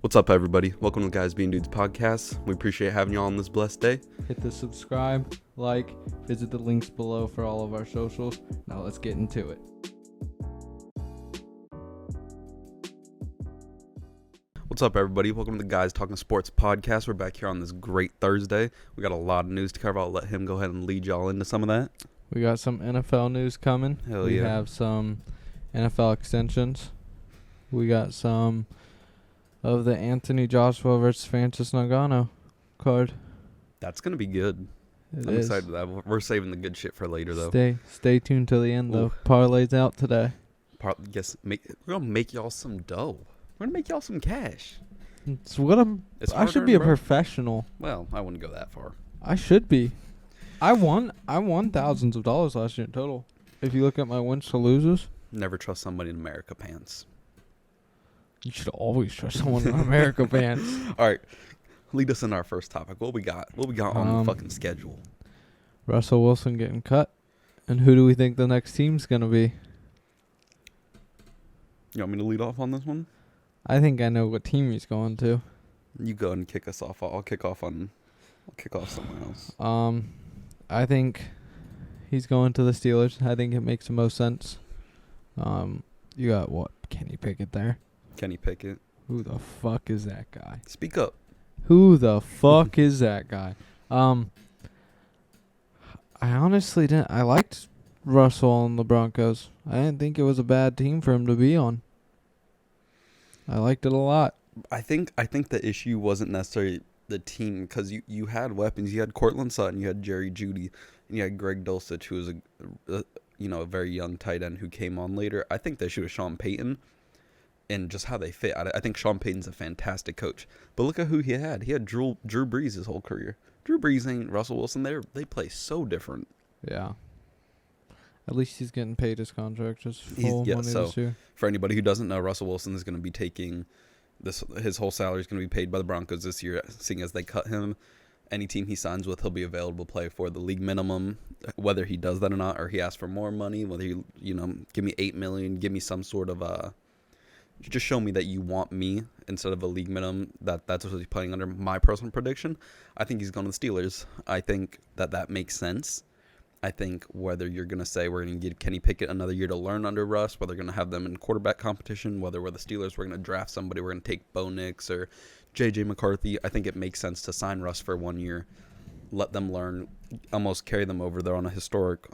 What's up, everybody? Welcome to Guys Being Dudes podcast. We appreciate having you all on this blessed day. Hit the subscribe, like, visit the links below for all of our socials. Now let's get into it. What's up, everybody? Welcome to the Guys Talking Sports podcast. We're back here on this great Thursday. We got a lot of news to cover. I'll let him go ahead and lead y'all into some of that. We got some NFL news coming. Hell yeah. We have some NFL extensions. We got some of the Anthony Joshua versus Francis Ngannou card. That's going to be good. I'm excited for that. We're saving the good shit for later, though. Stay tuned till the end, though. Parlay's out today. We're going to make y'all some dough. We're going to make y'all some cash. It's what I should be a professional. Well, I wouldn't go that far. I should be. I won thousands of dollars last year in total. If you look at my wins to loses. Never trust somebody in America pants. You should always trust someone in America pants. All right. Lead us in our first topic. What we got? What we got on the fucking schedule? Russell Wilson getting cut. And who do we think the next team's going to be? You want me to lead off on this one? I think I know what team he's going to. You go and kick us off. I'll kick off somewhere else. I think he's going to the Steelers. I think it makes the most sense. You got what? Kenny Pickett there. Kenny Pickett. Who the fuck is that guy? Speak up. Who the fuck is that guy? I honestly didn't. I liked Russell on the Broncos. I didn't think it was a bad team for him to be on. I liked it a lot. I think the issue wasn't necessarily the team, because you had weapons. You had Cortland Sutton, you had Jerry Jeudy, and you had Greg Dulcich, who was a very young tight end who came on later. I think they should have Sean Payton. And just how they fit. I think Sean Payton's a fantastic coach. But look at who he had. He had Drew Brees his whole career. Drew Brees ain't Russell Wilson. They play so different. Yeah. At least he's getting paid his contract. Just full money this year. For anybody who doesn't know, Russell Wilson is going to be taking his whole salary is going to be paid by the Broncos this year, seeing as they cut him. Any team he signs with, he'll be available to play for the league minimum, whether he does that or not, or he asks for more money, whether give me $8 million, give me some sort of just show me that you want me instead of a league minimum. That's what he's playing under. My personal prediction, I think he's going to the Steelers. I think that makes sense. I think whether you're going to say we're going to give Kenny Pickett another year to learn under Russ, whether they're going to have them in quarterback competition, whether we're the Steelers, we're going to draft somebody, we're going to take Bo Nix or J.J. McCarthy, I think it makes sense to sign Russ for 1 year, let them learn, almost carry them over there on a historic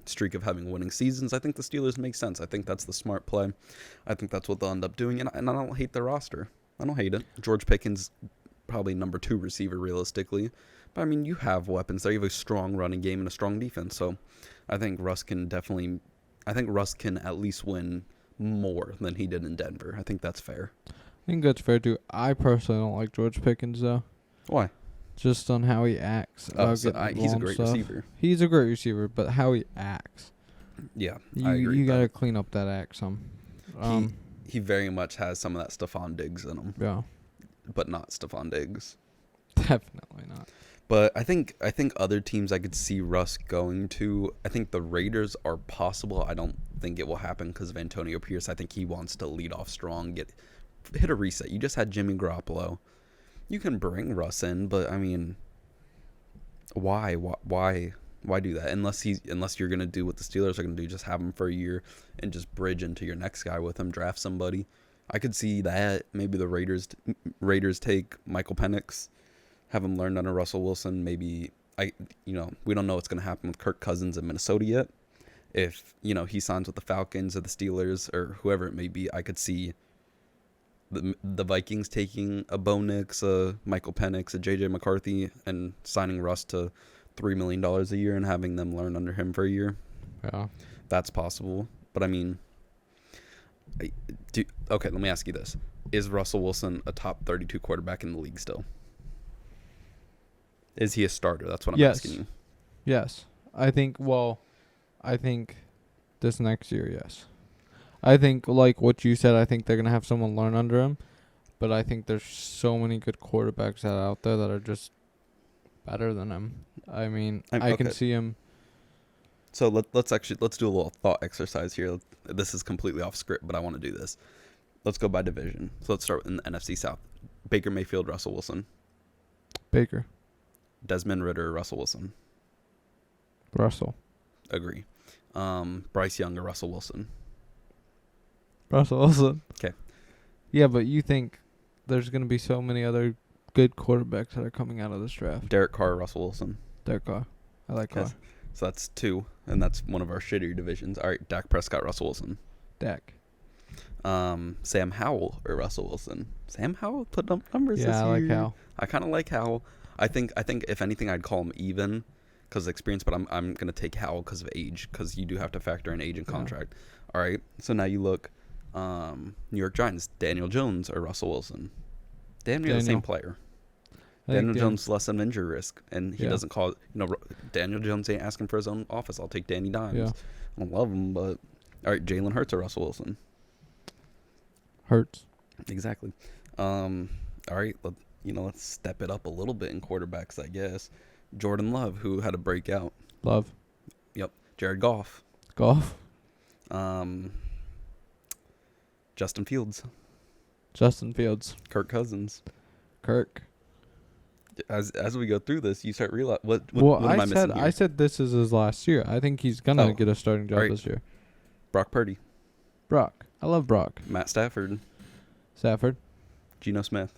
streak of having winning seasons. I think the Steelers make sense. I think that's the smart play. I think that's what they'll end up doing, and I don't hate their roster. I don't hate it. George Pickens, probably number 2 receiver realistically, but I mean, you have weapons there. You have a strong running game and a strong defense, so I think Russ can at least win more than he did in Denver. I think that's fair. I think that's fair too. I personally don't like George Pickens though. Why? Just on how he acts. He's a great receiver. He's a great receiver, but how he acts. Yeah, I agree. You got to clean up that act some. He very much has some of that Stephon Diggs in him. Yeah. But not Stephon Diggs. Definitely not. But I think other teams I could see Russ going to. I think the Raiders are possible. I don't think it will happen because of Antonio Pierce. I think he wants to lead off strong, hit a reset. You just had Jimmy Garoppolo. You can bring Russ in, but I mean, why do that? Unless you're gonna do what the Steelers are gonna do, just have him for a year and just bridge into your next guy with him, draft somebody. I could see that. Maybe the Raiders take Michael Penix, have him learn under Russell Wilson. Maybe we don't know what's gonna happen with Kirk Cousins in Minnesota yet. If he signs with the Falcons or the Steelers or whoever it may be, I could see the Vikings taking a Bo Nix, a Michael Penix, a J.J. McCarthy, and signing Russ to $3 million a year and having them learn under him for a year. Yeah. That's possible. But I mean, okay, let me ask you this. Is Russell Wilson a top 32 quarterback in the league still? Is he a starter? That's what I'm asking you. Yes. I think this next year, yes. I think, like what you said, I think they're going to have someone learn under him. But I think there's so many good quarterbacks out there that are just better than him. I mean, I can see him. So let's do a little thought exercise here. This is completely off script, but I want to do this. let's go by division. So let's start in the NFC South. Baker Mayfield, Russell Wilson. Baker. Desmond Ridder, Russell Wilson. Russell. Agree. Bryce Young or Russell Wilson. Russell Wilson. Okay. Yeah, but you think there's going to be so many other good quarterbacks that are coming out of this draft. Derek Carr, Russell Wilson. Derek Carr. I like Carr. Yes. So that's 2, and that's one of our shittier divisions. All right, Dak Prescott, Russell Wilson. Dak. Sam Howell or Russell Wilson. Sam Howell put up numbers this year. Yeah, I like Howell. I kind of like Howell. I think if anything, I'd call him even because of experience, but I'm going to take Howell because of age, because you do have to factor in age and contract. All right, so now you look, New York Giants, Daniel Jones or Russell Wilson. Damn near the same player. Daniel Jones less of an injury risk, and he doesn't call. Daniel Jones ain't asking for his own office. I'll take Danny Dimes. Yeah. I don't love him, but all right, Jalen Hurts or Russell Wilson. Hurts. Exactly. All right, let's step it up a little bit in quarterbacks, I guess. Jordan Love, who had a breakout. Love. Yep. Jared Goff. Goff. Justin Fields. Justin Fields. Kirk Cousins. Kirk. As we go through this, you start realizing what am I missing here? I said this is his last year. I think he's gonna get a starting job this year. Brock Purdy. Brock. I love Brock. Matt Stafford. Stafford. Geno Smith.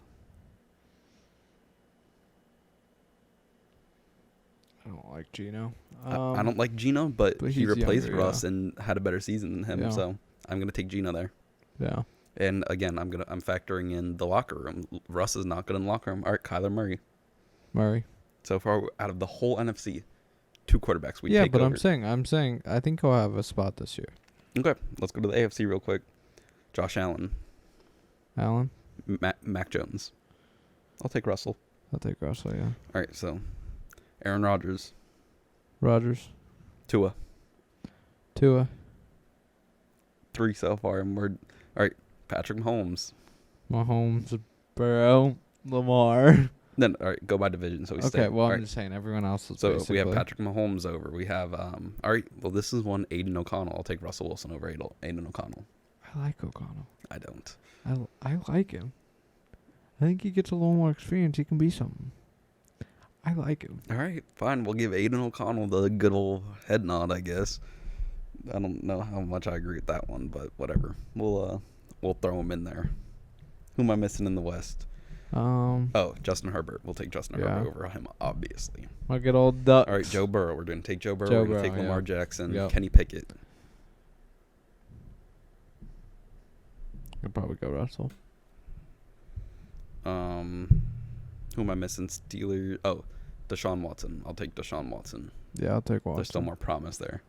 I don't like Geno. I don't like Geno, but he replaced younger, Russ and had a better season than him. Yeah. So I'm gonna take Geno there. Yeah. And again, I'm factoring in the locker room. Russ is not good in the locker room. All right, Kyler Murray. So far, out of the whole NFC, 2 quarterbacks we take over. Yeah, but I'm saying, I think he'll have a spot this year. Okay, let's go to the AFC real quick. Josh Allen. Mac Jones. I'll take Russell. I'll take Russell, yeah. All right, so Aaron Rodgers. Tua. 3 so far, and we're all right. Patrick Mahomes. Burrow, Lamar. Then all right, go by division. So we stay. Okay, well, all I'm right. just saying everyone else is So basically. we have Patrick Mahomes over. We have all right. Well, this is one Aiden O'Connell. I'll take Russell Wilson over Aiden O'Connell. I like O'Connell. I don't. I like him. I think he gets a little more experience. He can be something. I like him. All right, fine. We'll give Aiden O'Connell the good old head nod, I guess. I don't know how much I agree with that one, but whatever. We'll throw him in there. Who am I missing in the West? Justin Herbert. We'll take Justin Herbert over him, obviously. My good old Ducks. All right, Joe Burrow. We're going to take Joe Burrow. We're going to take Lamar Jackson. Yep. Kenny Pickett. I'd probably go Russell. Who am I missing? Steelers. Oh, Deshaun Watson. I'll take Deshaun Watson. Yeah, I'll take Watson. There's still more promise there.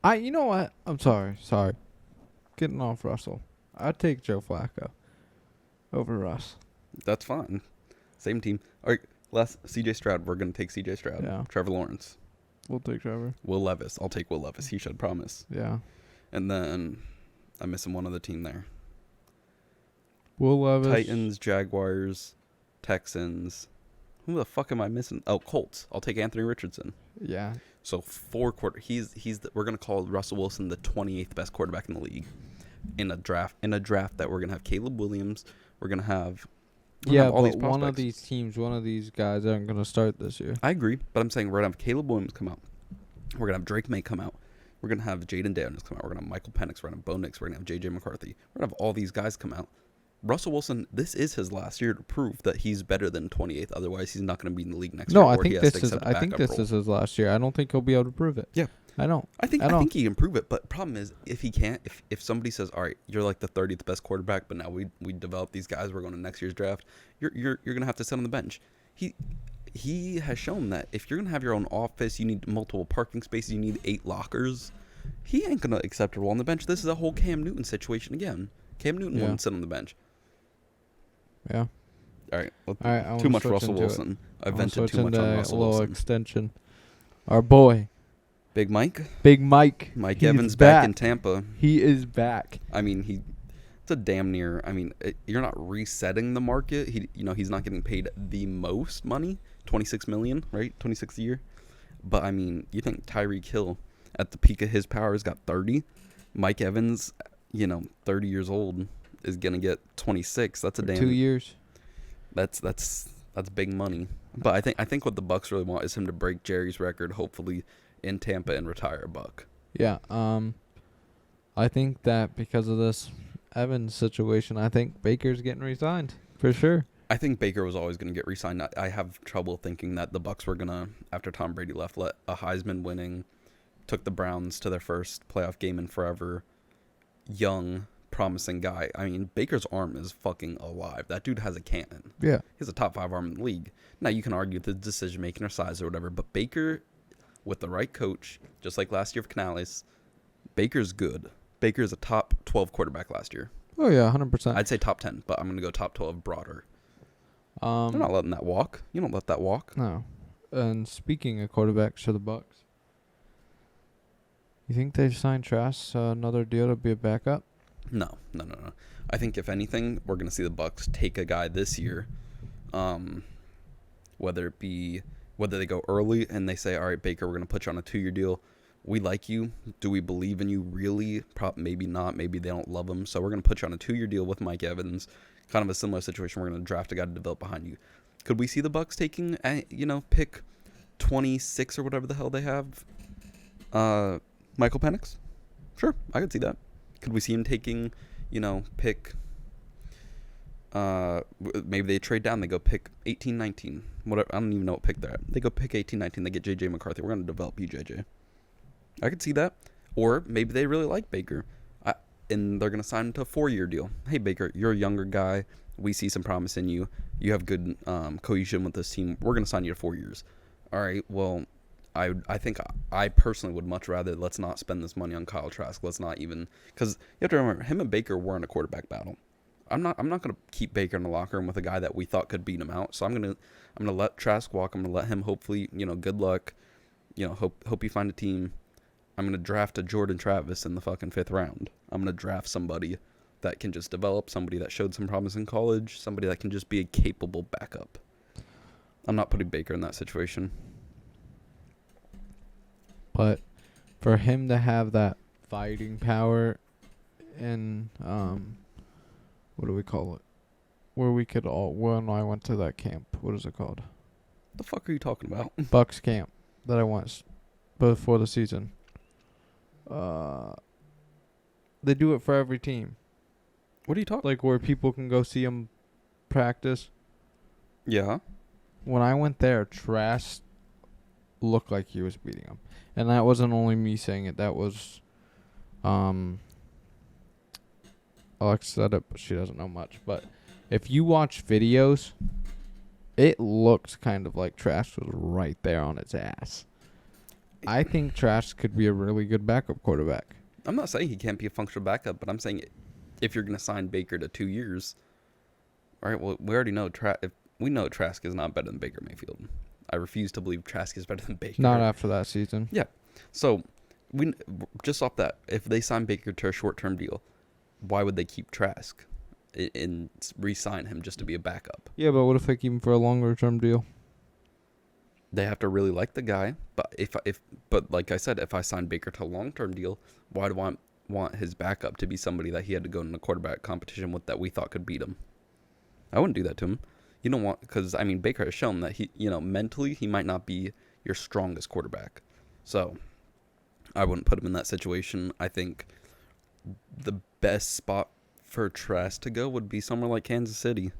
You know what? I'm sorry. Getting off Russell. I'd take Joe Flacco over Russ. That's fine. Same team. All right, last CJ Stroud. We're going to take CJ Stroud. Yeah. Trevor Lawrence. We'll take Trevor. Will Levis. I'll take Will Levis. He showed promise. Yeah. And then I'm missing one other team there. Will Levis. Titans, Jaguars, Texans. Who the fuck am I missing? Oh, Colts. I'll take Anthony Richardson. Yeah. So 4 quarter. We're gonna call Russell Wilson the 28th best quarterback in the league. In a draft that we're gonna have Caleb Williams. We're gonna have. Yeah, but one of these teams, one of these guys aren't gonna start this year. I agree, but I'm saying we're gonna have Caleb Williams come out. We're gonna have Drake May come out. We're gonna have Jaden Daniels come out. We're gonna have Michael Penix. We're gonna have Bo Nix. We're gonna have JJ McCarthy. We're gonna have all these guys come out. Russell Wilson, this is his last year to prove that he's better than 28th. Otherwise, he's not going to be in the league next year. No, I think this is his last year. I don't think he'll be able to prove it. Yeah, I don't. I think he can prove it. But problem is, if he can't, if somebody says, "All right, you're like the 30th best quarterback," but now we develop these guys, we're going to next year's draft. You're going to have to sit on the bench. He has shown that if you're going to have your own office, you need multiple parking spaces, you need 8 lockers. He ain't going to accept a role on the bench. This is a whole Cam Newton situation again. Cam Newton wouldn't sit on the bench. Yeah. All right. Too much Russell Wilson. I vented too much on Russell Wilson. Little extension. Our boy. Big Mike. Mike Evans back in Tampa. He is back. I mean, it's a damn near. I mean, you're not resetting the market. He's not getting paid the most money, $26 million, right? 26 a year. But I mean, you think Tyreek Hill at the peak of his powers got 30? Mike Evans, 30 years old. is gonna get 26. That's a For damn 2 years. That's big money. But I think what the Bucks really want is him to break Jerry's record, hopefully in Tampa, and retire a Buck. Yeah. I think that because of this Evans situation, I think Baker's getting re-signed for sure. I think Baker was always going to get re-signed. I have trouble thinking that the Bucks were gonna, after Tom Brady left, let a Heisman winning, took the Browns to their first playoff game in forever, young, promising guy. I mean, Baker's arm is fucking alive. That dude has a cannon. Yeah. He has a top 5 arm in the league. Now, you can argue the decision making or size or whatever, but Baker, with the right coach, just like last year for Canales, Baker's good. Baker's a top 12 quarterback last year. Oh yeah, 100%. I'd say top 10, but I'm gonna go top 12 broader. I'm not letting that walk. You don't let that walk. No. And speaking of quarterbacks for the Bucks, you think they've signed Trask another deal to be a backup? No. I think if anything, we're gonna see the Bucks take a guy this year, whether they go early and they say, all right, Baker, we're gonna put you on a 2-year deal. We like you. Do we believe in you? Really? Maybe not. Maybe they don't love him. So we're gonna put you on a 2-year deal with Mike Evans. Kind of a similar situation. We're gonna draft a guy to develop behind you. Could we see the Bucks taking, pick 26 or whatever the hell they have? Michael Penix? Sure, I could see that. Could we see him taking, pick, maybe they trade down, they go pick 18, 19, whatever, I don't even know what pick they're at. They go pick 18, 19, they get J.J. McCarthy. We're going to develop BJJ. I could see that. Or maybe they really like Baker, and they're going to sign him to a 4-year deal. Hey, Baker, you're a younger guy. We see some promise in you. You have good cohesion with this team. We're going to sign you to 4 years. All right, well, I think I personally would much rather let's not spend this money on Kyle Trask. Let's not even, because you have to remember, him and Baker were in a quarterback battle. I'm not going to keep Baker in the locker room with a guy that we thought could beat him out. So I'm gonna let Trask walk. I'm gonna let him, hopefully, good luck. Hope you find a team. I'm gonna draft a Jordan Travis in the fucking 5th round. I'm gonna draft somebody that can just develop, somebody that showed some promise in college, somebody that can just be a capable backup. I'm not putting Baker in that situation. But for him to have that fighting power and what do we call it? Where we could all, when I went to that camp, what is it called? The fuck are you talking about? Bucks camp that I went before the season. They do it for every team. What are you talking? Like where people can go see them practice. Yeah. When I went there, Trask looked like he was beating him. And that wasn't only me saying it. That was, Alex said it, but she doesn't know much. But if you watch videos, it looks kind of like Trask was right there on its ass. I think Trask could be a really good backup quarterback. I'm not saying he can't be a functional backup, but I'm saying if you're going to sign Baker to 2 years, all right, well, we already know we know Trask is not better than Baker Mayfield. I refuse to believe Trask is better than Baker. Not after that season. Yeah. So, just off that, if they sign Baker to a short-term deal, why would they keep Trask and re-sign him just to be a backup? Yeah, but what if they keep him for a longer-term deal? They have to really like the guy. But like I said, if I sign Baker to a long-term deal, why do I want his backup to be somebody that he had to go in a quarterback competition with that we thought could beat him? I wouldn't do that to him. You don't want, because I mean, Baker has shown that he, mentally he might not be your strongest quarterback. So I wouldn't put him in that situation. I think the best spot for Trask to go would be somewhere like Kansas City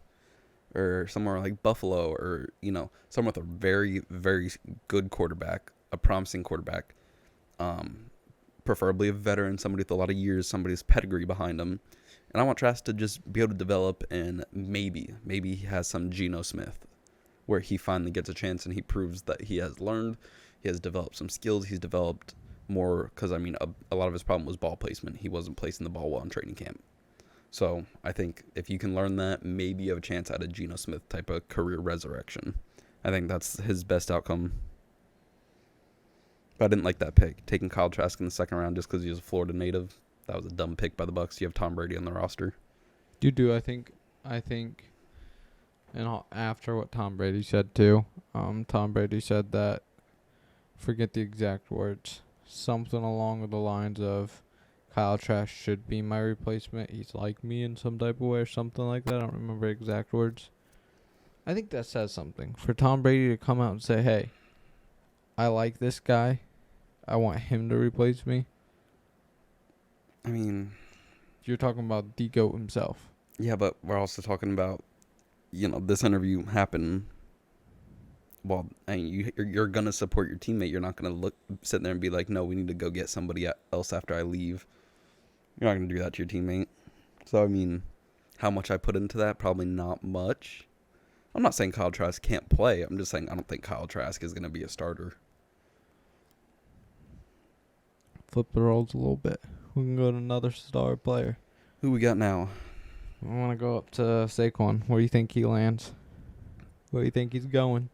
or somewhere like Buffalo or, somewhere with a very, very good quarterback, a promising quarterback, preferably a veteran, somebody with a lot of years, somebody's pedigree behind him. And I want Trask to just be able to develop, and maybe he has some Geno Smith where he finally gets a chance and he proves that he has learned, he has developed some skills, he's developed more, because, I mean, a lot of his problem was ball placement. He wasn't placing the ball well in training camp. So I think if you can learn that, maybe you have a chance at a Geno Smith type of career resurrection. I think that's his best outcome. But I didn't like that pick, taking Kyle Trask in the 2nd round just because he was a Florida native. That was a dumb pick by the Bucks. You have Tom Brady on the roster. You do, I think, and after what Tom Brady said too. Tom Brady said that, forget the exact words, something along the lines of Kyle Trask should be my replacement. He's like me in some type of way or something like that. I don't remember exact words. I think that says something. For Tom Brady to come out and say, hey, I like this guy. I want him to replace me. I mean, You're talking about the GOAT himself. yeah, but we're also talking about, this interview happened. Well, you're going to support your teammate. You're not going to sit there and be like, no, we need to go get somebody else after I leave. You're not going to do that to your teammate. So, I mean, how much I put into that? Probably not much. I'm not saying Kyle Trask can't play. I'm just saying I don't think Kyle Trask is going to be a starter. Flip the roles a little bit. We can go to another star player. Who we got now? I want to go up to Saquon. Where do you think he lands? Where do you think he's going?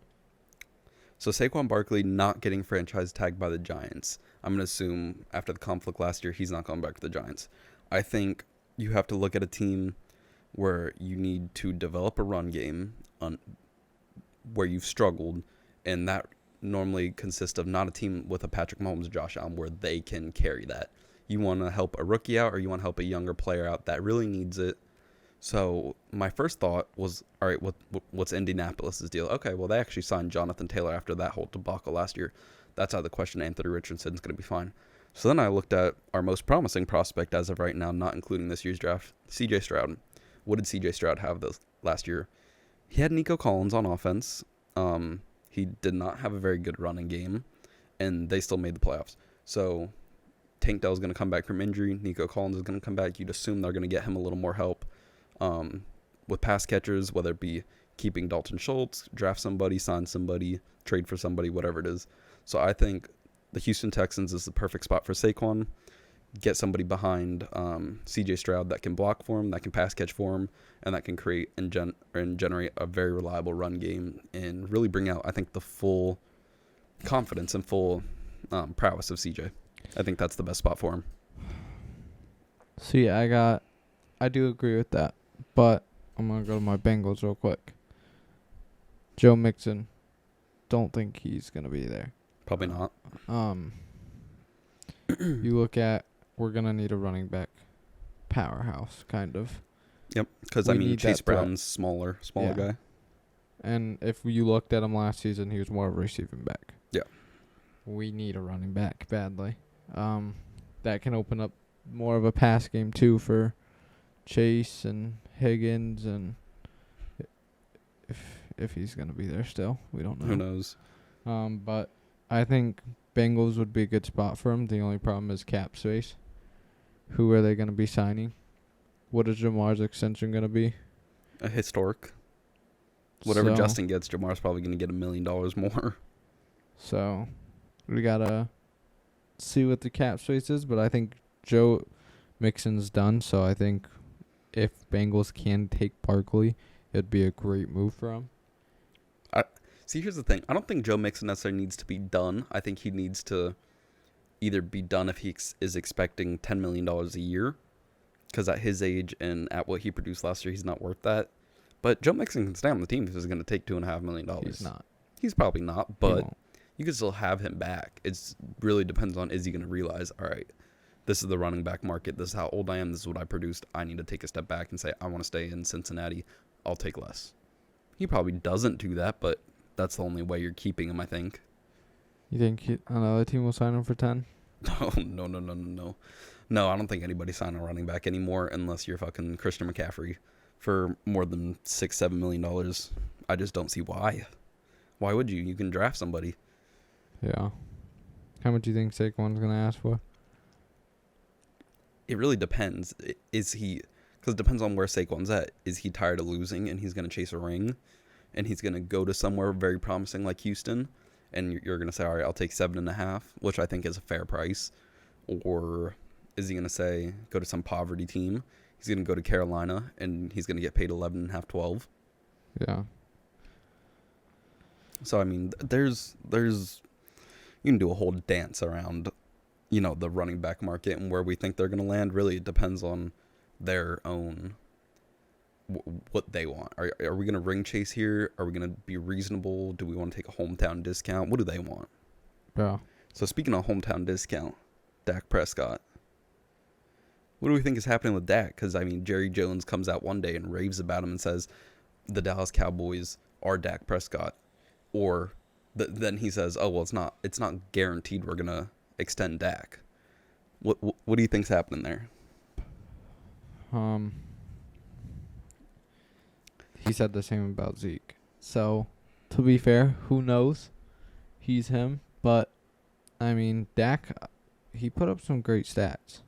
So Saquon Barkley not getting franchise tagged by the Giants. I'm going to assume after the conflict last year, he's not going back to the Giants. I think you have to look at a team where you need to develop a run game where you've struggled, and that normally consists of not a team with a Patrick Mahomes, Josh Allen, where they can carry that. You want to help a rookie out, or you want to help a younger player out that really needs it. So my first thought was, all right, what's Indianapolis' deal? Okay, well, they actually signed Jonathan Taylor after that whole debacle last year. That's out of the question. Anthony Richardson's going to be fine. So then I looked at our most promising prospect as of right now, not including this year's draft, C.J. Stroud. What did C.J. Stroud have this last year? He had Nico Collins on offense. He did not have a very good running game, and they still made the playoffs. So Tank Dell's going to come back from injury. Nico Collins is going to come back. You'd assume they're going to get him a little more help with pass catchers, whether it be keeping Dalton Schultz, draft somebody, sign somebody, trade for somebody, whatever it is. So I think the Houston Texans is the perfect spot for Saquon. Get somebody behind C.J. Stroud that can block for him, that can pass catch for him, and that can create and generate a very reliable run game and really bring out, I think, the full confidence and full prowess of C.J. I think that's the best spot for him. So, yeah, I do agree with that. But I'm going to go to my Bengals real quick. Joe Mixon, don't think he's going to be there. Probably not. You look at, we're going to need a running back powerhouse, kind of. Yep, because, Chase Brown's smaller guy. And if you looked at him last season, he was more of a receiving back. Yeah. We need a running back badly. That can open up more of a pass game, too, for Chase and Higgins, and if he's going to be there still. We don't know. Who knows? But I think Bengals would be a good spot for him. The only problem is cap space. Who are they going to be signing? What is Jamar's extension going to be? A historic. Whatever Justin gets, Jamar's probably going to get $1 million more. So we got to see what the cap space is, but I think Joe Mixon's done, so I think if Bengals can take Barkley, it'd be a great move for him. See, here's the thing. I don't think Joe Mixon necessarily needs to be done. I think he needs to either be done if he is expecting $10 million a year, because at his age and at what he produced last year, he's not worth that. But Joe Mixon can stay on the team if he's going to take $2.5 million. He's not. He's probably not, but you can still have him back. It really depends on, is he going to realize, all right, this is the running back market. This is how old I am. This is what I produced. I need to take a step back and say, I want to stay in Cincinnati. I'll take less. He probably doesn't do that, but that's the only way you're keeping him, I think. You think another team will sign him for 10? No. No, I don't think anybody's signing a running back anymore unless you're fucking Christian McCaffrey for more than $6-7 million. I just don't see why. Why would you? You can draft somebody. Yeah. How much do you think Saquon's going to ask for? It really depends. Because it depends on where Saquon's at. Is he tired of losing and he's going to chase a ring? And he's going to go to somewhere very promising like Houston? And you're going to say, all right, I'll take 7.5, which I think is a fair price. Or is he going to say, go to some poverty team? He's going to go to Carolina and he's going to get paid 11.5, 12. Yeah. So, there's you can do a whole dance around, the running back market and where we think they're going to land. Really, it depends on their own, what they want. Are we going to ring chase here? Are we going to be reasonable? Do we want to take a hometown discount? What do they want? Yeah. So, speaking of hometown discount, Dak Prescott. What do we think is happening with Dak? Because, I mean, Jerry Jones comes out one day and raves about him and says the Dallas Cowboys are Dak Prescott. Or then he says, oh, well, it's not guaranteed we're going to extend Dak. What do you think's happening there? He said the same about Zeke. So, to be fair, who knows? He's him. But, I mean, Dak, he put up some great stats.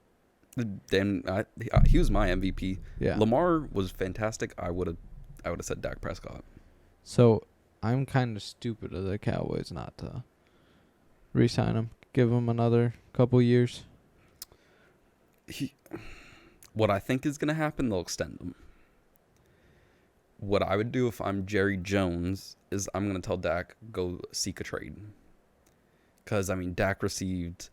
He was my MVP. Yeah. Lamar was fantastic. I would have said Dak Prescott. So, I'm kind of stupid of the Cowboys not to re-sign him. Give him another couple years. What I think is going to happen, they'll extend him. What I would do if I'm Jerry Jones is I'm going to tell Dak, go seek a trade. Because, I mean, Dak received,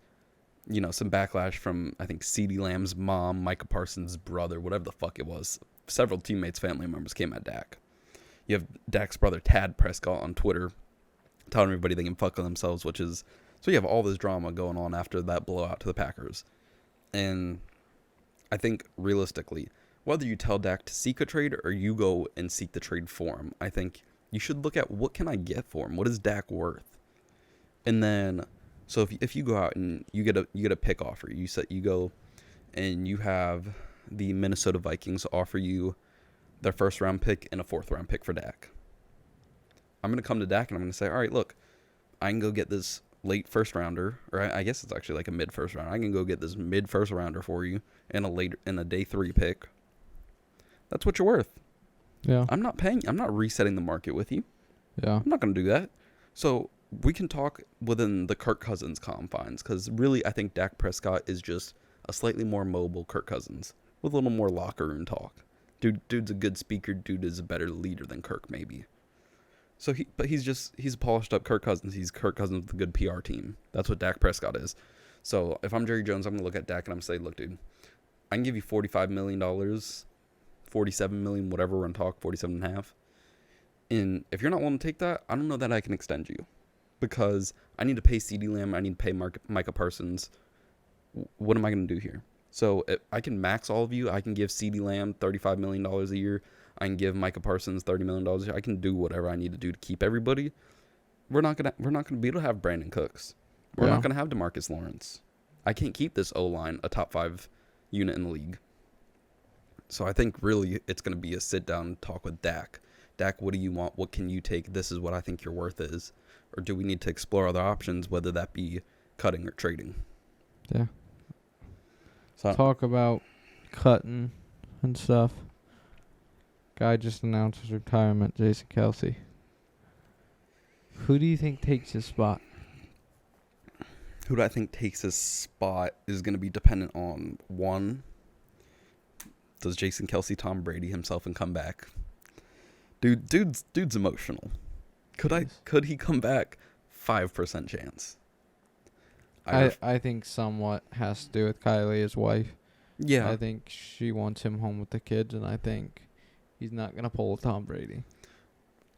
some backlash from, I think, CeeDee Lamb's mom, Micah Parsons' brother, whatever the fuck it was. Several teammates, family members came at Dak. You have Dak's brother, Tad Prescott, on Twitter telling everybody they can fuck with themselves, so you have all this drama going on after that blowout to the Packers. And I think, realistically, whether you tell Dak to seek a trade or you go and seek the trade for him, I think you should look at what can I get for him? What is Dak worth? And then, so if you go out and you get a pick offer, you go and you have the Minnesota Vikings offer you their first round pick and a fourth round pick for Dak. I'm going to come to Dak and I'm going to say, all right, look, I can go get this late first rounder, or I guess it's actually like a mid first rounder. I can go get this mid first rounder for you and a day 3 pick. That's what you're worth. Yeah. I'm not resetting the market with you. Yeah. I'm not going to do that. So we can talk within the Kirk Cousins confines, because really I think Dak Prescott is just a slightly more mobile Kirk Cousins with a little more locker room talk. Dude's a good speaker. Dude is a better leader than Kirk, maybe. So he's a polished up Kirk Cousins. He's Kirk Cousins with a good PR team. That's what Dak Prescott is. So if I'm Jerry Jones, I'm gonna look at Dak and I'm gonna say, look, dude, I can give you $45 million, $47 million, whatever we're gonna talk, 47.5. And if you're not willing to take that, I don't know that I can extend you, because I need to pay CeeDee Lamb, I need to pay Micah Parsons. What am I gonna do here? So if I can max all of you. I can give CeeDee Lamb $35 million a year. I can give Micah Parsons $30 million a year. I can do whatever I need to do to keep everybody. We're not gonna be able to have Brandon Cooks. We're not gonna have DeMarcus Lawrence. I can't keep this O-line a top 5 unit in the league. So I think really it's gonna be a sit down talk with Dak. Dak, what do you want? What can you take? This is what I think your worth is. Or do we need to explore other options, whether that be cutting or trading? Yeah. So Talk about cutting and stuff. Guy just announced his retirement, Jason Kelsey. Who do you think takes his spot? Who do I think takes his spot is going to be dependent on, one, does Jason Kelsey Tom Brady himself and come back? Dude's emotional. Could he come back? 5% chance. I think somewhat has to do with Kylie, his wife. Yeah. I think she wants him home with the kids, and I think he's not going to pull a Tom Brady.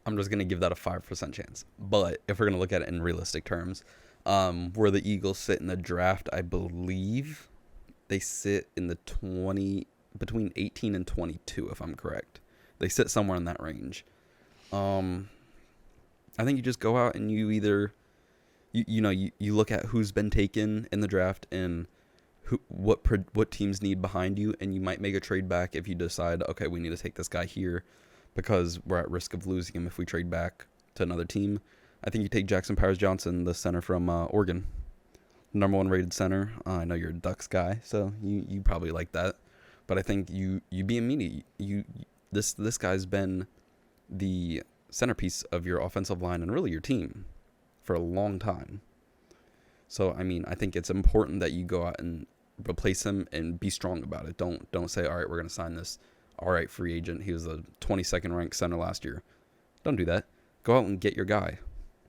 I'm just going to give that a 5% chance. But if we're going to look at it in realistic terms, where the Eagles sit in the draft, I believe they sit in the between 18 and 22, if I'm correct. They sit somewhere in that range. I think you just go out and you either, you look at who's been taken in the draft and what teams need behind you, and you might make a trade back if you decide, okay, we need to take this guy here because we're at risk of losing him if we trade back to another team. I think you take Jackson Powers-Johnson, the center from Oregon, number 1 rated center. I know you're a Ducks guy, so you probably like that. But I think you be immediate. This guy's been the centerpiece of your offensive line and really your team for a long time. So I mean, I think it's important that you go out and replace him and be strong about it. Don't say, all right, we're gonna sign this free agent. He was the 22nd ranked center last year. Don't do that. Go out and get your guy.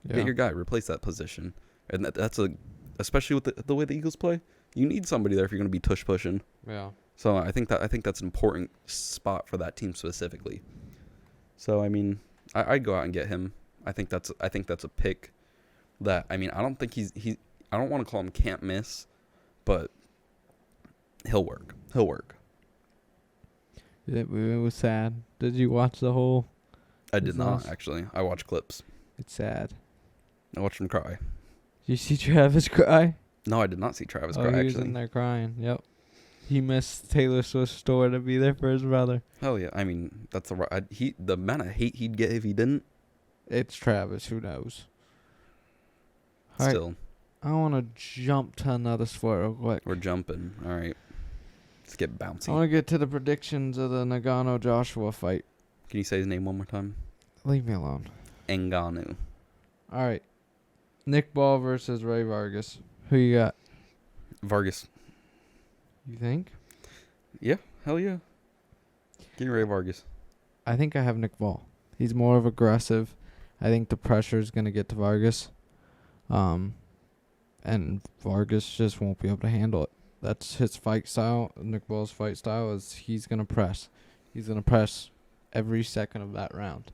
Yeah. Get your guy. Replace that position. And that's especially with the way the Eagles play. You need somebody there if you're gonna be tush pushing. Yeah. So I think that's an important spot for that team specifically. So I mean, I'd go out and get him. I think that's a pick that, I mean, I don't think I don't want to call him can't miss, but He'll work. He'll work. It was sad. Did you watch the whole? I His did not, loss? actually. I watched clips. It's sad. I watched him cry. You see Travis cry? No, I did not see Travis Oh, cry, he was in actually. there crying. Yep. He missed Taylor Swift's tour to be there for his brother. Hell yeah. I mean, that's the amount of hate he'd get if he didn't. It's Travis. Who knows? All right. Still, I want to jump to another sport real quick. we're jumping. All right. Let's get I bouncy. want to get to the predictions of the Ngannou Joshua fight. Can you say his name one more time? Leave me alone. Ngannou. All right. Nick Ball versus Ray Vargas. Who you got? Vargas. You think? Yeah. Hell yeah. Give me Ray Vargas. I think I have Nick Ball. He's more of aggressive. I think the pressure is going to get to Vargas. And Vargas just won't be able to handle it. That's his fight style. Nick Ball's fight style is he's going to press. He's going to press every second of that round.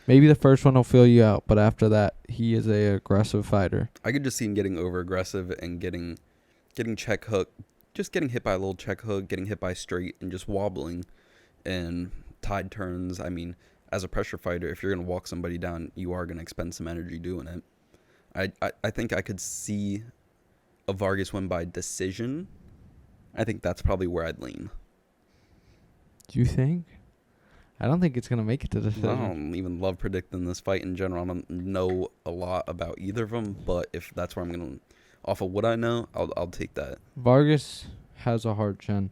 Maybe the first one will feel you out, but after that, he is a aggressive fighter. I could just see him getting over aggressive and getting check hook, just getting hit by a little check hook, getting hit by straight, and just wobbling and tide turns. I mean, as a pressure fighter, if you're gonna walk somebody down, you are gonna expend some energy doing it. I think I could see a Vargas win by decision. I think that's probably where I'd lean. Do you think? I don't think it's going to make it to the I decision. don't even love predicting this fight in general. I don't know a lot about either of them, but if that's where I'm gonna, off of what I know, I'll take that. Vargas has a hard chin.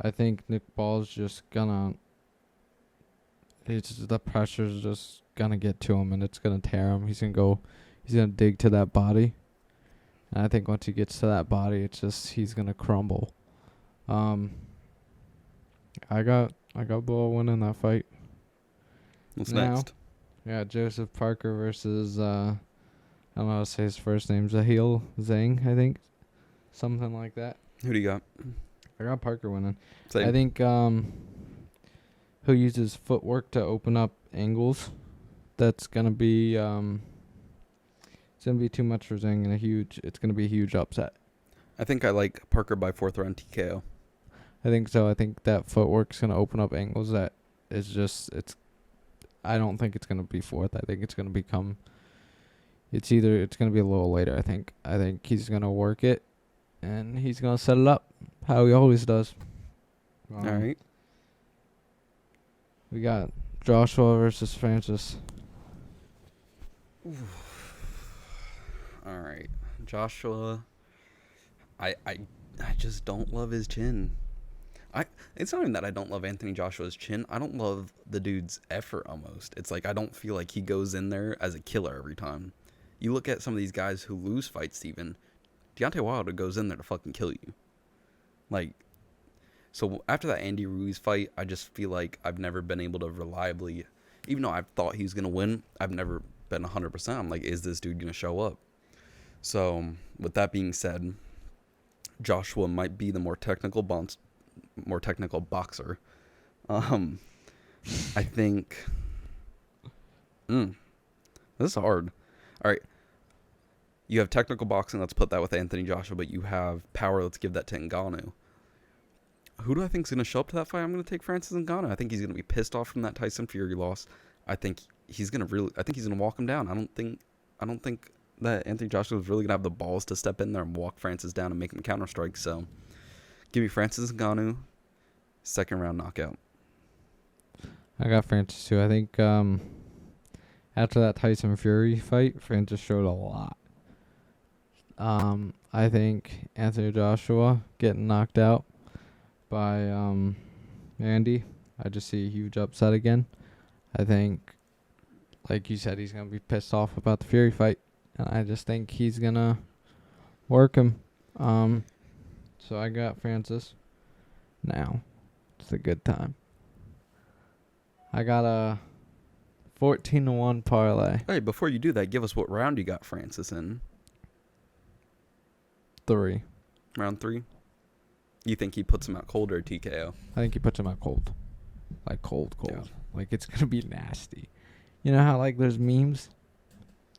I think Nick Ball's just gonna. The pressure's just gonna get to him, and it's gonna tear him. He's gonna dig to that body, and I think once he gets to that body, it's just he's gonna crumble. I got Ball winning that fight. What's Now- next? Yeah, Joseph Parker versus I don't know how to say his first name. Zahil Zhang, I think, something like that. Who do you got? I got Parker winning. Same. I think he'll use his footwork to open up angles. That's gonna be it's gonna be too much for Zhang and it's gonna be a huge upset. I think I like Parker by 4th round TKO. I think so. I think that footwork's gonna open up angles that is just I don't think it's gonna be 4th. I think it's gonna become it's gonna be a little later, I think. I think he's gonna work it and he's gonna set it up how he always does. All right. We got Joshua versus Francis. All right. Joshua, I just don't love his chin. It's not even that I don't love Anthony Joshua's chin. I don't love the dude's effort almost. It's like I don't feel like he goes in there as a killer every time. You look at some of these guys who lose fights, Steven. Deontay Wilder goes in there to fucking kill you. Like, so after that Andy Ruiz fight, I just feel like I've never been able to reliably, even though I've thought he was going to win, I've never been 100%. I'm like, is this dude going to show up? So, with that being said, Joshua might be the more technical boxer. I think this is hard. All right. You have technical boxing, let's put that with Anthony Joshua, but you have power, let's give that to Ngannou. Who do I think is going to show up to that fight? I'm going to take Francis Ngannou. I think he's going to be pissed off from that Tyson Fury loss. I think he's going to walk him down. I don't think that Anthony Joshua is really going to have the balls to step in there and walk Francis down and make him counter strike. So, give me Francis Ngannou, 2nd round knockout. I got Francis too. I think after that Tyson Fury fight, Francis showed a lot. I think Anthony Joshua getting knocked out by Andy. I just see a huge upset again. I think, like you said, he's going to be pissed off about the Fury fight. And I just think he's going to work him. So I got Francis. Now, it's a good time. I got a 14-1 parlay. Hey, before you do that, give us what round you got Francis in. 3. Round 3? You think he puts him out cold or TKO? I think he puts him out cold. Like cold. Yeah. Like it's going to be nasty. You know how like there's memes?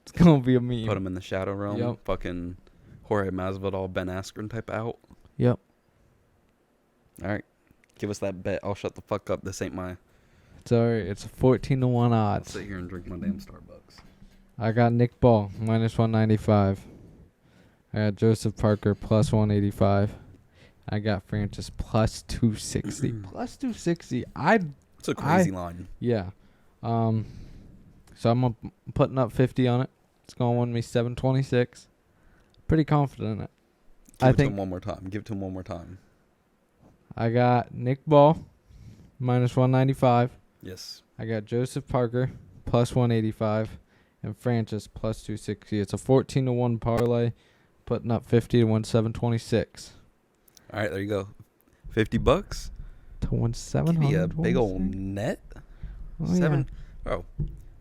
It's going to be a meme. Put him in the shadow realm. Yep. Fucking Jorge Masvidal, Ben Askren type out. Yep. All right. Give us that bet. I'll shut the fuck up. This ain't my... It's alright. It's 14-1 I'll odds. sit here and drink my damn Starbucks. I got Nick Ball minus 195. I got Joseph Parker plus 185. I got Francis plus 260. Plus 260. It's a crazy line. Yeah. So I'm putting up 50 on it. It's gonna win me 726. Pretty confident in it. Give it to him one more time. Give it to him one more time. I got Nick Ball minus 195. Yes. I got Joseph Parker plus 185 and Francis plus 260. It's a 14-1 parlay, putting up 50 to win 726. All right, there you go. $50 To win 700. Give me a big old net. Oh, Seven. Oh,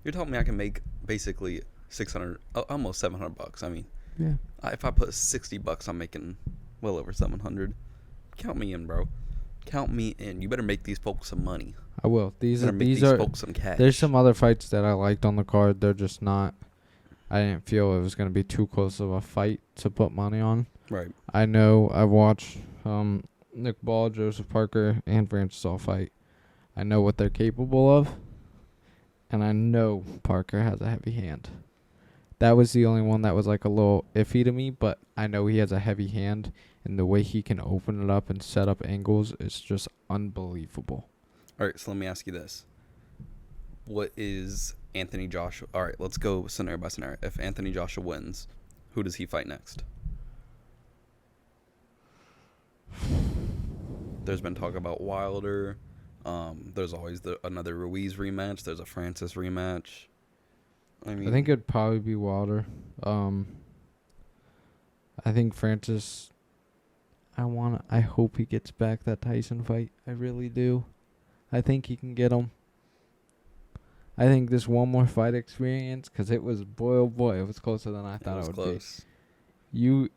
you're telling me I can make basically 600, almost $700. I mean, Yeah. if I put $60, I'm making well over 700. Count me in, bro. Count me in. You better make these folks some money. I will. These You are better make these these are. folks some cash. There's some other fights that I liked on the card. They're just not. I didn't feel it was gonna be too close of a fight to put money on. Right. I know I've watched Nick Ball, Joseph Parker, and Francis all fight. I know what they're capable of, and I know Parker has a heavy hand. That was the only one that was like a little iffy to me, but I know he has a heavy hand, and the way he can open it up and set up angles is just unbelievable. All right, so let me ask you this. What is Anthony Joshua? All right, let's go scenario by scenario. If Anthony Joshua wins, who does he fight next? There's been talk about Wilder. There's always another Ruiz rematch. There's a Francis rematch. I think it'd probably be Wilder. I think Francis. I hope he gets back that Tyson fight. I really do. I think he can get him. I think this one more fight experience, because it was, boy, oh boy, it was closer than I thought it would close. be. You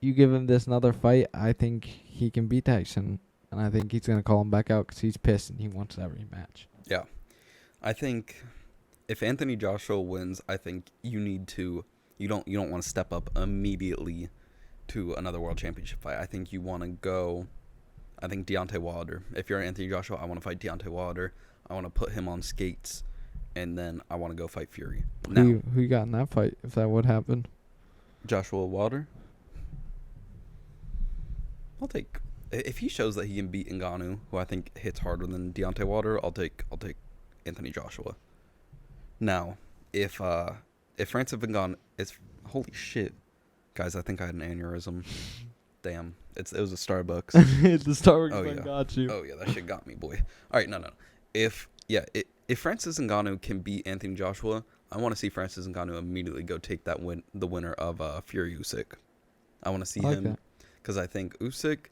give him this another fight, I think he can beat Tyson. And I think he's going to call him back out because he's pissed and he wants that rematch. Yeah. I think if Anthony Joshua wins, I think you don't want to step up immediately to another world championship fight. I think you want to go, I think Deontay Wilder. If you're Anthony Joshua, I want to fight Deontay Wilder. I want to put him on skates, and then I want to go fight Fury. Who you got in that fight, if that would happen? Joshua Wilder? I'll take... If he shows that he can beat Ngannou, who I think hits harder than Deontay Wilder, I'll take Anthony Joshua. Now, if Francis Ngannou, it's holy shit, guys! I think I had an aneurysm. Damn, it was a Starbucks. The Starbucks Oh, thing yeah. got you. Oh yeah, that shit got me, boy. All right, no. If Francis Ngannou can beat Anthony Joshua, I want to see Francis Ngannou immediately go take the winner of Fury Usyk. I want to see him because I think Usyk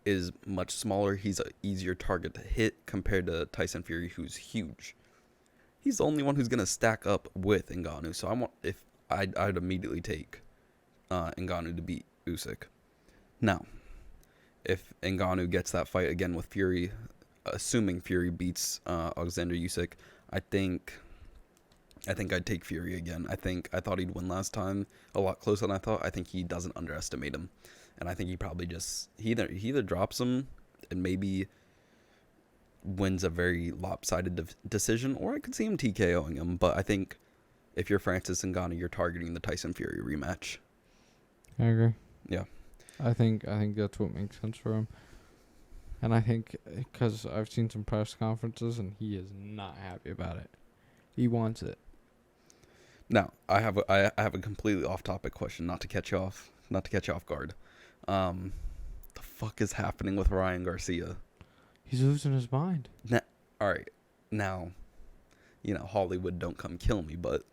is much smaller. He's an easier target to hit compared to Tyson Fury, who's huge. He's the only one who's gonna stack up with Ngannou. So I'd immediately take Ngannou to beat Usyk. Now, if Ngannou gets that fight again with Fury, assuming Fury beats Alexander Usyk, I think I'd take Fury again. I thought he'd win last time a lot closer than I thought. I think he doesn't underestimate him. And I think he probably he either drops him and maybe wins a very lopsided decision, or I could see him TKOing him. But I think if you're Francis Ngannou, you're targeting the Tyson Fury rematch. I agree. Yeah. I think that's what makes sense for him. And I think because I've seen some press conferences and he is not happy about it. He wants it. Now, I have a completely off-topic question, not to catch you off guard. The fuck is happening with Ryan Garcia? He's losing his mind. All right, now, Hollywood don't come kill me, but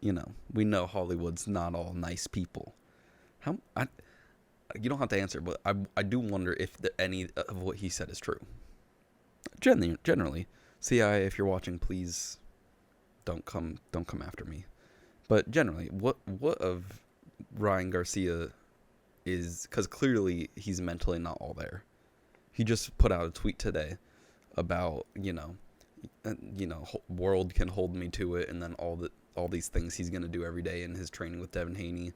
we know Hollywood's not all nice people. You don't have to answer, but I do wonder if any of what he said is true. Generally, CIA, if you're watching, please don't come after me. But generally, what of Ryan Garcia is, because clearly he's mentally not all there. He just put out a tweet today about world can hold me to it, and then all these things he's gonna do every day in his training with Devin Haney.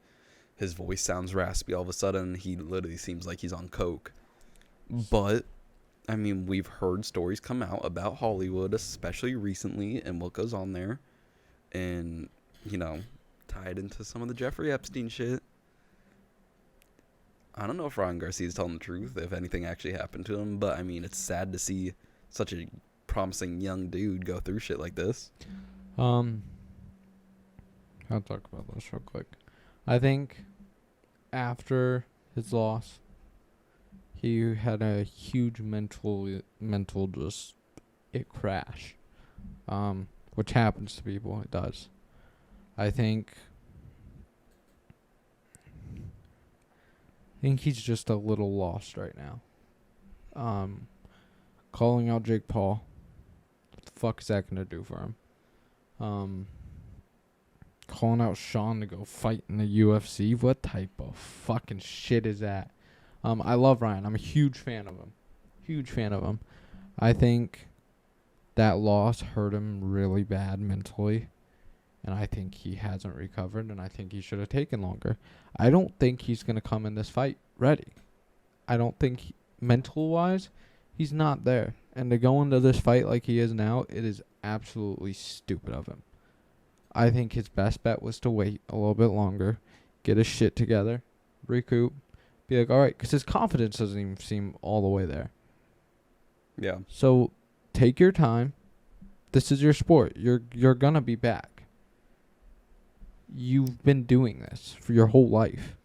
His voice sounds raspy all of a sudden. He literally seems like he's on coke. But I mean, we've heard stories come out about Hollywood, especially recently, and what goes on there. And, you know, tied into some of the Jeffrey Epstein shit. I don't know if Ryan Garcia's telling the truth, if anything actually happened to him, but I mean, it's sad to see such a promising young dude go through shit like this. I'll talk about this real quick. I think after his loss, he had a huge mental just crash, which happens to people. It does. I think he's just a little lost right now. Calling out Jake Paul, what the fuck is that gonna do for him? Calling out Sean to go fight in the UFC, what type of fucking shit is that? I love Ryan. I'm a huge fan of him. I think that loss hurt him really bad mentally, and I think he hasn't recovered, and I think he should have taken longer. I don't think he's going to come in this fight ready. I don't think mental-wise, he's not there. And to go into this fight like he is now, it is absolutely stupid of him. I think his best bet was to wait a little bit longer, get his shit together, recoup, be like, all right, because his confidence doesn't even seem all the way there. Yeah. So take your time. This is your sport. You're going to be back. You've been doing this for your whole life.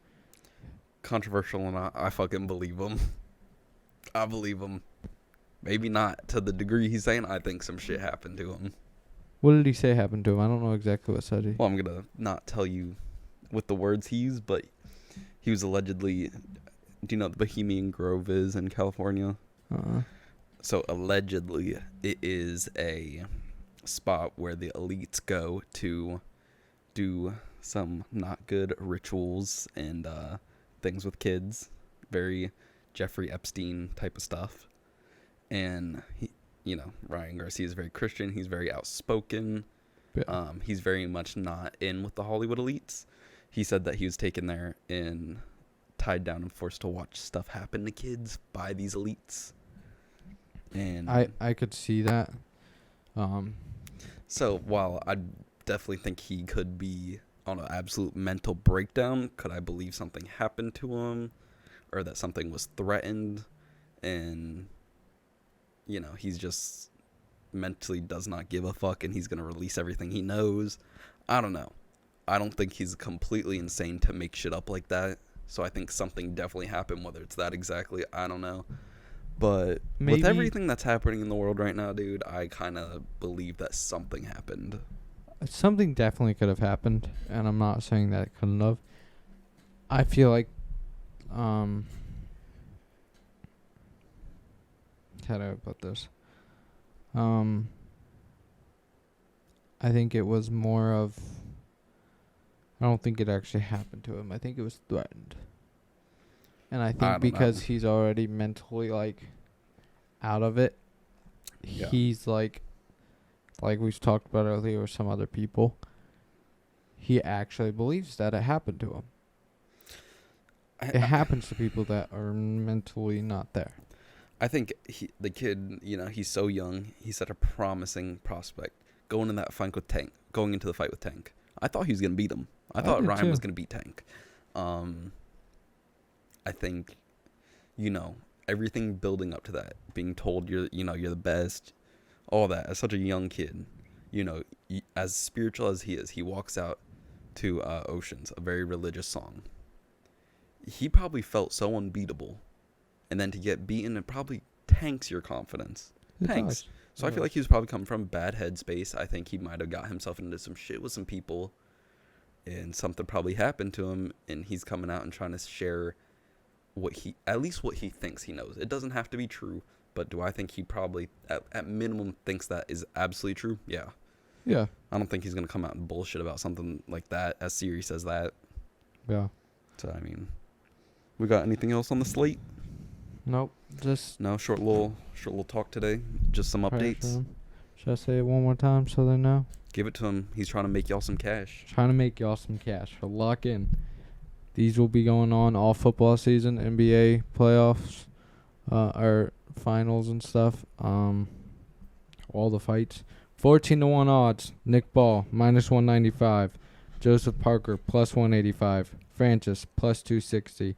Controversial or not, I fucking believe him. I believe him. Maybe not to the degree he's saying. I think some shit happened to him. What did he say happened to him? I don't know exactly what said he. Well, I'm going to not tell you with the words he used, but he was allegedly... Do you know what the Bohemian Grove is in California? So allegedly, it is a spot where the elites go to do some not good rituals and things with kids. Very Jeffrey Epstein type of stuff. And, Ryan Garcia is very Christian. He's very outspoken. Yeah. He's very much not in with the Hollywood elites. He said that he was taken there and tied down and forced to watch stuff happen to kids by these elites. And I could see that. So while I definitely think he could be on an absolute mental breakdown, could I believe something happened to him or that something was threatened and, he's just mentally does not give a fuck and he's going to release everything he knows? I don't know. I don't think he's completely insane to make shit up like that. So I think something definitely happened, whether it's that exactly, I don't know. But with everything that's happening in the world right now, dude, I kind of believe that something happened. Something definitely could have happened, and I'm not saying that it couldn't have. I feel like, how do I put this? I think it was more of, I don't think it actually happened to him. I think it was threatened. And I think because he's already mentally, out of it, Yeah. he's like we've talked about earlier with some other people, he actually believes that it happened to him. It happens to people that are mentally not there. I think the kid, he's so young. He's such a promising prospect. Going into the fight with Tank. I thought he was going to beat him. I thought Ryan was going to beat Tank. I think, everything building up to that, being told you're the best, all that, as such a young kid, as spiritual as he is, he walks out to Oceans, a very religious song. He probably felt so unbeatable, and then to get beaten, it probably tanks your confidence. Tanks. So I feel like he was probably coming from a bad headspace. I think he might have got himself into some shit with some people, and something probably happened to him, and he's coming out and trying to share what he thinks he knows. It doesn't have to be true, but do I think he probably at minimum thinks that is absolutely true? Yeah. Yeah. I don't think he's going to come out and bullshit about something like that as serious as that. Yeah. So, I mean, we got anything else on the slate? Nope. Just No, short little talk today. Just some updates. Should I say it one more time so they know? Give it to him. He's trying to make y'all some cash. Trying to make y'all some cash. So lock in. These will be going on all football season, NBA playoffs, or finals and stuff. All the fights. 14-1 odds. Nick Ball -195. Joseph Parker +185. Francis +260.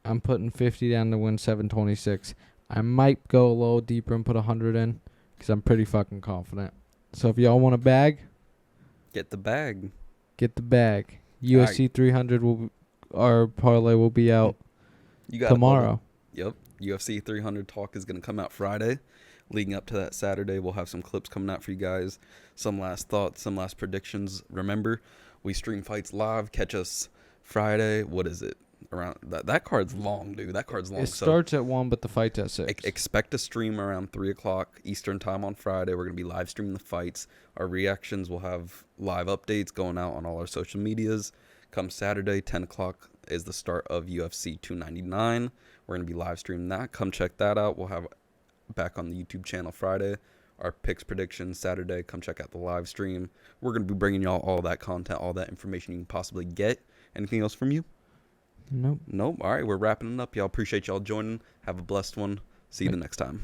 I'm putting 50 down to win 726. I might go a little deeper and put 100 in because I'm pretty fucking confident. So if y'all want a bag, Get the bag. get the bag. UFC 300 our parlay will be out You got tomorrow. Yep. UFC 300 talk is going to come out Friday. Leading up to that Saturday, we'll have some clips coming out for you guys. Some last thoughts, some last predictions. Remember, we stream fights live. Catch us Friday. What is it? Around that card's long, dude. That card's long. It starts at 1, but the fight's at 6. Expect a stream around 3 o'clock Eastern time on Friday. We're going to be live streaming the fights. Our reactions will have live updates going out on all our social medias. Come Saturday, 10 o'clock is the start of UFC 299. We're going to be live streaming that. Come check that out. We'll have back on the YouTube channel Friday. Our picks predictions Saturday. Come check out the live stream. We're going to be bringing y'all all that content, all that information you can possibly get. Anything else from you? Nope. Nope. All right, we're wrapping it up. Y'all appreciate y'all joining. Have a blessed one. See you the next time.